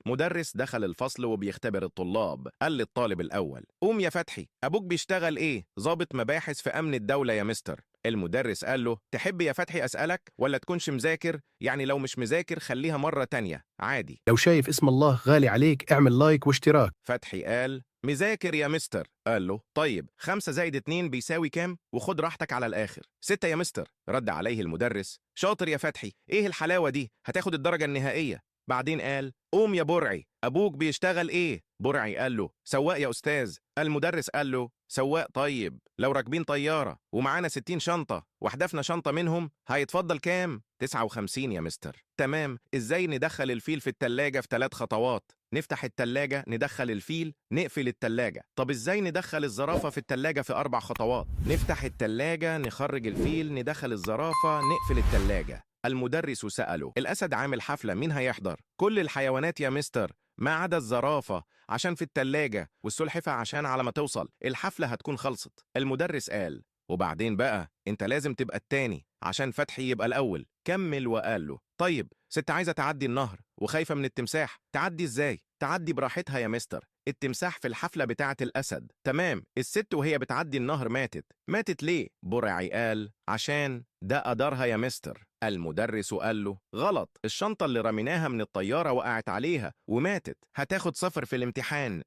مدرس دخل الفصل وبيختبر الطلاب. قال للطالب الأول: قوم يا فتحي، أبوك بيشتغل إيه؟ ضابط مباحث في أمن الدولة يا مستر. المدرس قال له: تحب يا فتحي أسألك ولا تكونش مذاكر؟ يعني لو مش مذاكر خليها مرة تانية عادي. لو شايف اسم الله غالي عليك اعمل لايك واشتراك. فتحي قال: مذاكر يا مستر. قال له: طيب 5 زائد 2 بيساوي كام؟ وخد راحتك على الآخر. 6 يا مستر. رد عليه المدرس: شاطر يا فتحي، ايه الحلاوة دي؟ هتاخد الدرجة النهائية. بعدين قال: قوم يا برعي، أبوك بيشتغل ايه؟ برعي قال له: سواق يا أستاذ. المدرس قال له: سواق؟ طيب لو راكبين طيارة ومعانا 60 شنطة وحدفنا شنطة منهم هيتفضل كام؟ 59 يا مستر. تمام. ازاي ندخل الفيل في التلاجة في 3 خطوات؟ نفتح التلاجة، ندخل الفيل، نقفل التلاجة. طب ازاي ندخل الزرافة في التلاجة في 4 خطوات؟ نفتح التلاجة، نخرج الفيل، ندخل الزرافة، نقفل التلاجة. المدرس سأله: الأسد عامل حفلة، مين هيحضر؟ كل الحيوانات يا مستر ما عدا الزرافة، عشان في التلاجة، والسلحفة عشان على ما توصل الحفلة هتكون خلصت. المدرس قال: وبعدين بقى انت لازم تبقى التاني عشان فتحي يبقى الأول. كمل وقال له: طيب ست عايزة تعدي النهر وخايفة من التمساح، تعدي ازاي؟ تعدي براحتها يا مستر، التمساح في الحفلة بتاعة الأسد. تمام. الست وهي بتعدي النهر ماتت. ماتت ليه؟ برعي قال: عشان ده قدرها يا مستر. المدرس قال له: غلط، الشنطة اللي رميناها من الطيارة وقعت عليها وماتت، هتاخد 0 في الامتحان.